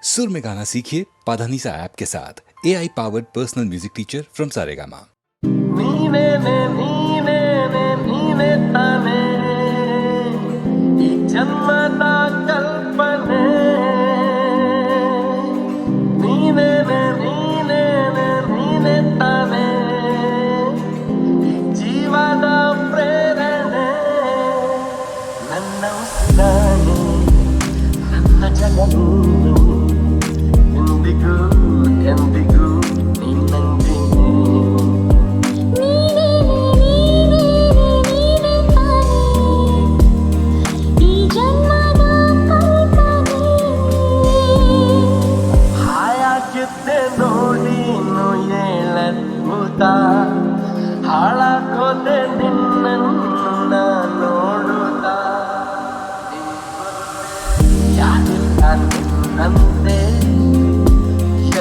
सुर में गाना सीखिए पाधानीसा ऐप के साथ AI powered personal music teacher from Saregama. ಜನ್ಮದ ಕಲ್ಪನೆ ನೀನೇ ತಾನೆ ಈ ಜೀವದ ಪ್ರೇರಣೆ ನನ್ನ ಉಸಿರಾನೆ ನನ್ನ ಜಗನು ಎಂದಿಗೂ ಎಂದಿಗೂ ನಿನ್ನಂತೆ ನೋಡಿನು ಹೇಳದ್ಭುತ ಹಾಳಾಗೋದೆ ನಿನ್ನನ್ನು ನಾ ನೋಡುತ್ತಾ ಯಾರಿಲ್ಲ ನಿನ್ನಂತೆ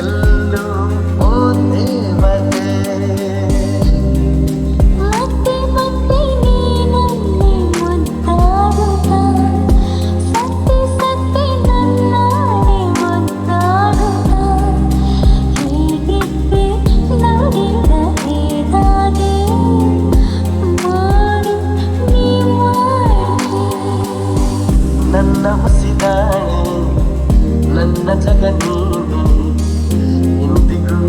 ಎಲ್ಲೂ ಓ ದೇವತೆ ನನ್ನ ಉಸಿರಾಣೆ ನನ್ನ ಜಗ ನೀನೆ ಎಂದಿಗೂ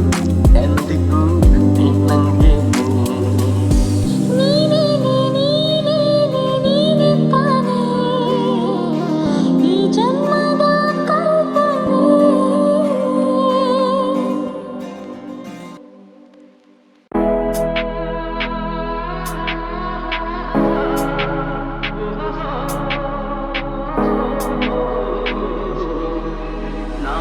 ಎಂದಿಗೂ ನಿನ್ನಂಗೆ ಈ ಜನ್ಮದ ಕಲ್ಪನೆ ನಾ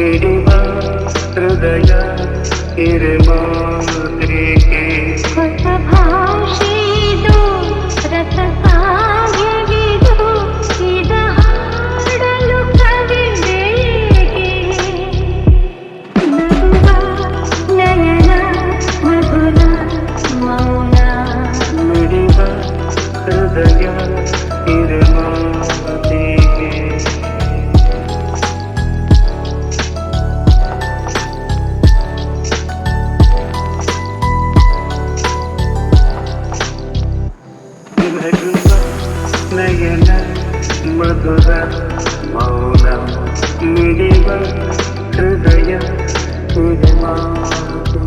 ಮಿಡಿವ ಹೃದಯ ಹಿರೇಮಾತ್ರಿಕೆ ಹೊಸ ಭಾಷೆದು ರಸ ಕಾವ್ಯವಿದು ಇದ ಹಾಡಲು ಕವಿ ಬೇಕೆ ನಗುವ ನಯನ ಮಧುರ ಮೌನ ಮಿಡಿವ ಹೃದಯ ಹಿರೇಮಾತ್ರಿಕೆ ನಯನ ಮಧುರ ಮೌನ ಮಿಡಿವ ಹೃದಯ ಹಿರೇಮಾತ್ರಿಕೆ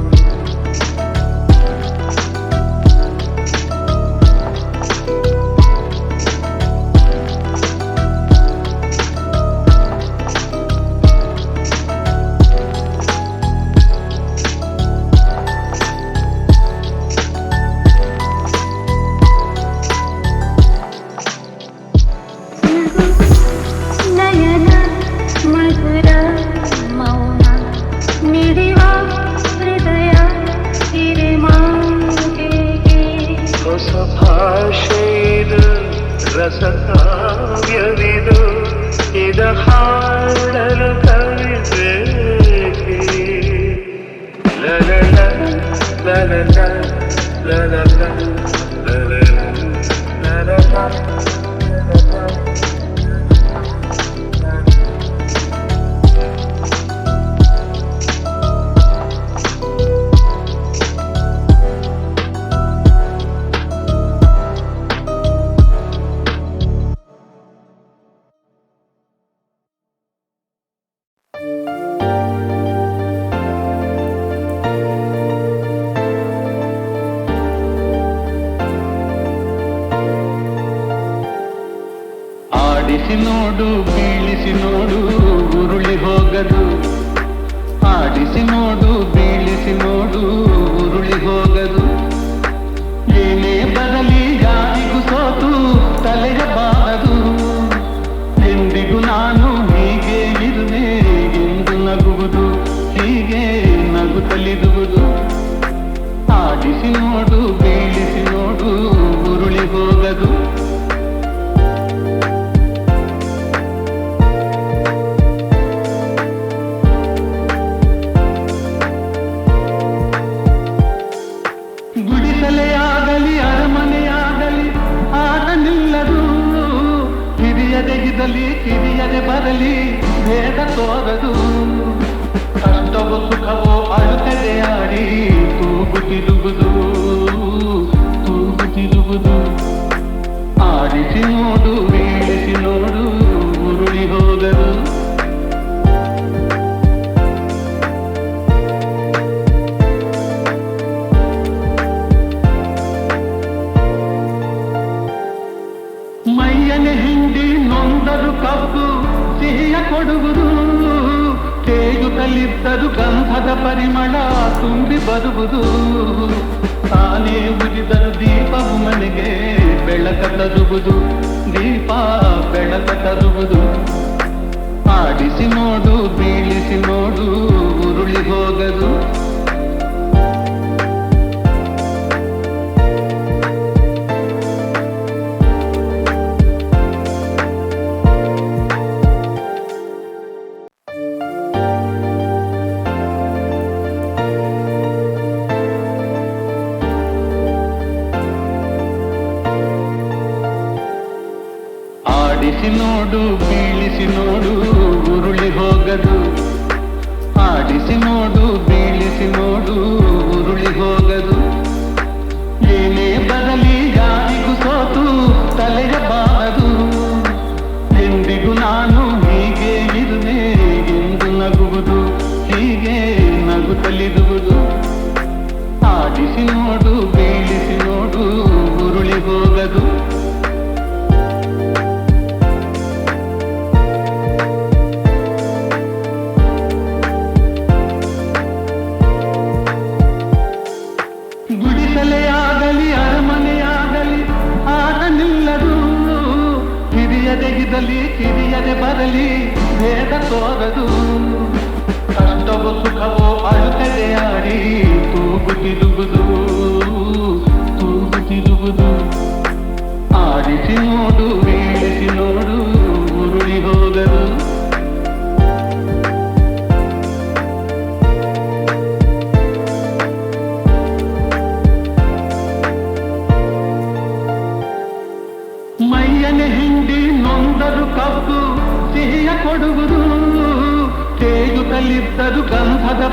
ನಯನ ಮಧುರ ಮೌನ ಮಿಡಿವ ಹೃದಯ ಹಿರೇಮಾತೆಗೆ ಹೊಸ ಭಾಷೆಯಿದು ರಸ ಕಾವ್ಯವಿದು ಇದ ಹಾಡಲು ಕವಿಬೇಕೆ ಲಲಲ ಲಲಲ ಲಲಲ ಲಲಲ ಲಲಲ ಆಡಿಸಿ ನೋಡು ಬೀಳಿಸಿ ನೋಡು ಉರುಳಿ ಹೋಗದು ಆಡಿಸಿ ನೋಡು ಬೀಳಿಸಿ ನೋಡು ಉರುಳಿ ಹೋಗದು ಏನೇ ಬರಲಿ ಯಾರಿಗೂ ಸೋತು ತಲೆಯ ಬಾರದು ಎಂದಿಗೂ ನಾನು ಹೀಗೆ ಇರುವೆ ಎಂದು ನಗುವುದು ಹೀಗೆ ನಗುತ್ತಲಿರುವುದು ಆಡಿಸಿ ನೋಡು ಬೀಳಿಸಿ ನೋಡು ಉರುಳಿ ಹೋಗದು ಗುಡಿಸಲೆಯಾಗಲಿ ಅರಮನೆಯಾಗಲಿ ಆಟ ನಿಲ್ಲದು ಹಿರಿಯದೆಗಿದಲಿ ಕಿರಿಯದೆ ಬರಲಿ ಭೇದ ತೋರದು ಕಷ್ಟವೋ ಸುಖವೋ ಅಳುತ್ತದೆ ಆಡಿ ತೂಗುತ್ತಿರುವುದು ತೂಗುತ್ತಿರುವುದು ಆಡಿಸಿ ನೋಡು ಬೀಳಿಸಿ ನೋಡು ಉರುಳಿ ಹೋಗದು ಮೈಯನೆ ಹಿಂಡಿ ನೊಂದರು ಕಬ್ಬು ಸಿಹಿಯ ಕೊಡುವುದು ತೇಗುತ್ತಲಿದ್ದರು ಗಂಧದ ಪರಿಮಳ ತುಂಬಿ ಬರುವುದು ತಾನೇ ಉರಿದರು ದೀಪವು ಮನೆಗೆ ಬೆಳಕ ತರುವುದು ದೀಪ ಬೆಳಕ ತರುವುದು ಆಡಿಸಿ ನೋಡು ಬೀಳಿಸಿ ನೋಡು ಉರುಳಿ ಹೋಗದು ಆಡಿಸಿ ನೋಡು ಬೀಳಿಸಿ ನೋಡು ಉರುಳಿ ಹೋಗದು ಆಡಿಸಿ ನೋಡು ಬೀಳಿಸಿ ನೋಡು ಉರುಳಿ ಹೋಗದು ಏನೇ ಬರಲಿ ಯಾರಿಗೂ ಸೋತು ತಲೆಯ ಬಾರದು ಎಂದಿಗೂ ನಾನು ಹೀಗೆ ಇರುವೆ ಎಂದು ನಗುವುದು ಹೀಗೆ ನಗುತ್ತಲಿರುವುದು ಆಡಿಸಿ ನೋಡು ಬೀಳಿಸಿ ನೋಡು ಉರುಳಿ ಹೋಗದು ಗುಡಿಸಲೆಯಾಗಲಿ ಅರಮನೆಯಾಗಲಿ ಆಟ ನಿಲ್ಲದು ಹಿರಿಯದೆಗಿದಲಿ ಕಿರಿಯದೆ ಬರಲಿ ಭೇದ ತೋರದು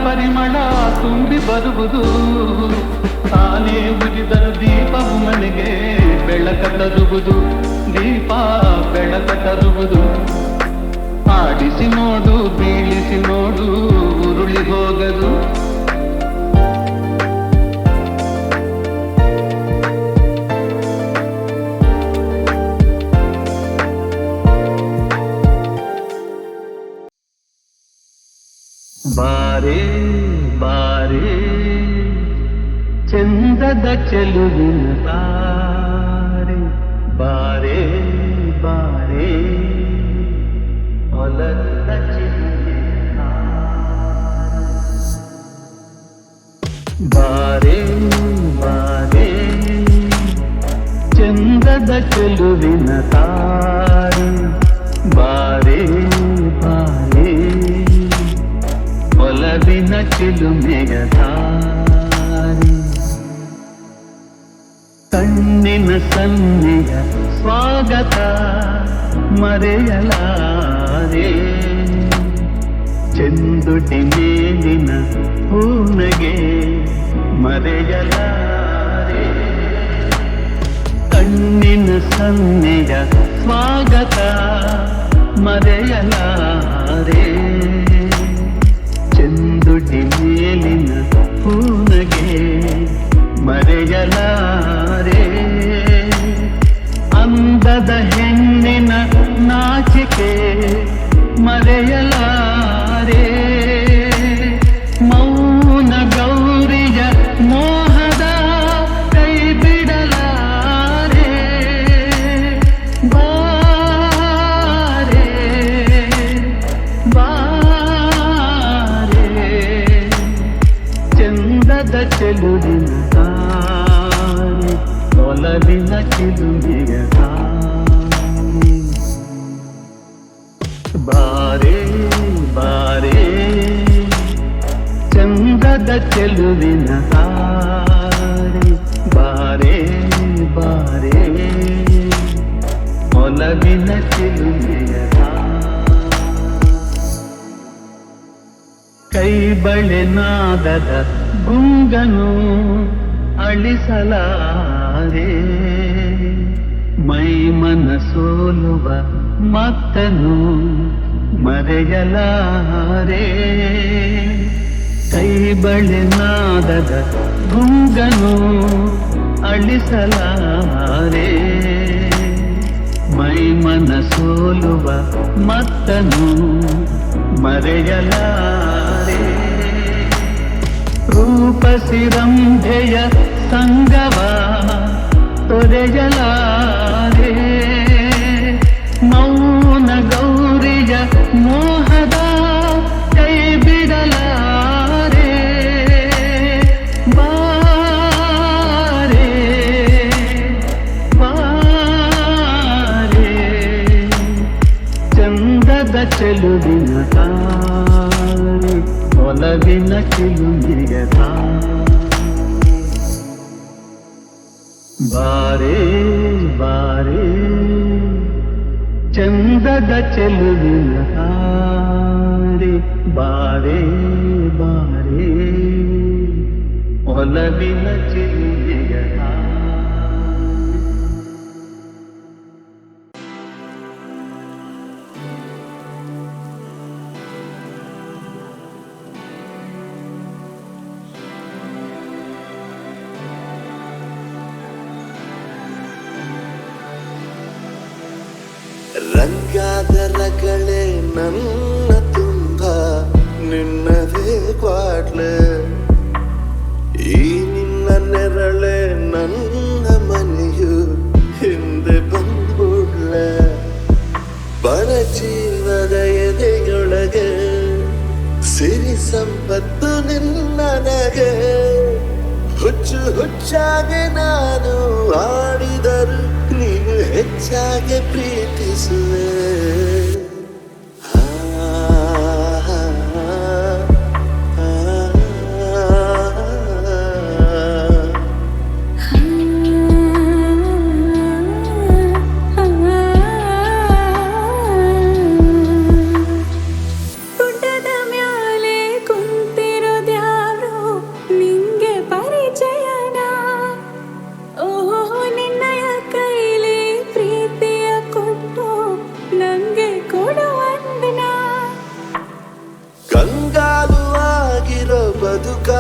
ಪರಿಮಳ ತುಂಬಿ ಬರುವುದು. ತಾನೇ ಉರಿದರು ದೀಪವು ಮನೆಗೆ ಬೆಳಕ ತರುವುದು, ದೀಪ ಬೆಳಕ ತರುವುದು. ಆಡಿಸಿ ನೋಡು, ಬೀಳಿಸಿ ನೋಡು, ಉರುಳಿ ಹೋಗದು. ಬಾರೆ ಬಾರೆ ಚಂದದ ಚೆಲುವಿನ ತಾರೆ, ಬಾರೆ ಬಾರೆ ಹೊಲದ ಚಿಲುವಿನ ಬಾರೆ ಬಾರೆ ಚಂದದ ಚೆಲುವಿನ ತಾರೆ, ಬಾರೆ ಬಾರೆ ಒಲವಿನ ಚಿಲುಮೆಯ ತಾರೆ. ಕಣ್ಣಿನ ಸನ್ನೆಯ ಸ್ವಾಗತ ಮರೆಯಲಾರೆ, ಚೆಂದುಟಿ ಮೇಲಿನ ಹೂನಗೆ ಮರೆಯಲಾರೆ. ಕಣ್ಣಿನ ಸನ್ನೆಯ ಸ್ವಾಗತ ಮರೆಯಲಾರೆ, ಚೆಂದುಟಿ ಮೇಲಿನ ಹೂನಗೆ ಮರೆಯಲಾರೆ. ಅಂದದ ಹೆಣ್ಣಿನ ನಾಚಿಕೆ ಮರೆಯಲಾರೆ, ಮೌನ ಗೌರಿಯ ಮೋಹದ ಕೈ ಬಿಡಲಾರೆ. ಬಾರೆ ಬಾರೆ ಚಂದದ ಚೆಲುವಿನ ತಾರೆ, ಒಲವಿನ ಚಿಲುಮೆಯ ತಾರೆ. ಬಾರೆ ಬಾರೆ ಚಂದದ ಚೆಲುವಿನ ತಾರೆ, ಬಾರೆ ಬಾರೆ ಒಲವಿನ ಚಿಲುಮೆಯ ತಾರೆ. ಕೈ ಬಳೆ ನಾದದ ಗುಂಗನು ಅಳಿಸಲಾರೆ, ಮೈ ಮನ ಸೋಲುವ ಮತ್ತನು ಮರೆಯಲಾರೆ. ಕೈ ಬಳೆ ನಾದದ ಗುಂಗನು ಅಳಿಸಲಾರೆ, ಮೈ ಮನ ಸೋಲುವ ಮತ್ತನು ಮರೆಯಲಾರೆ. ರೂಪಸಿರಂಭೆಯ ಸಂಗವ ತೊರೆಯಲಾರೆ, ಮೌನ ಗೌರಿಯ ಮೋಹದ ಕೈ ಬಿಡಲಾರೆ. ಬಾರೆ ಬಾರೆ ಚಂದದ ಚೆಲುವಿನ ತಾರೆ, ಒಲವಿನ ಚಿಲುಮೆಯ ತಾರೆ. ಬಾರೆ ಬಾರೆ ಚಂದದ ಚೆಲುವಿನ ತಾರೆ, ಬಾರೆ ಬಾರೆ ಒಲವಿನ ಚಿಲುಮೆಯ ತಾರೆ. ರಂಗಾದ ರಗಳೆ ನನ್ನ ತುಂಬ ನಿನ್ನದೇ ಕ್ವಾಟ್ಲೆ, ಈ ನಿನ್ನ ನೆರಳೆ ನನ್ನ ಮನೆಯು ಹಿಂದೆ ಬಂದ್ಬಿಡ್ಲೆ. ಬಡ ಜೀವದ ಎದೆಯೊಳಗೆ ಸಿರಿ ಸಂಪತ್ತು ನಿನ್ನನಗೆ, ಹುಚ್ಚು ಹುಚ್ಚಾಗೆ ನಾನು ಆಡಿದರು ನೀನು ಹೆಚ್ಚಾಗಿ ಪ್ರೀತಿಸುವೆ. ಗುಡ್ಡದ ಮ್ಯಾಲೆ ಕುಂತಿರೋ ಬದುಕ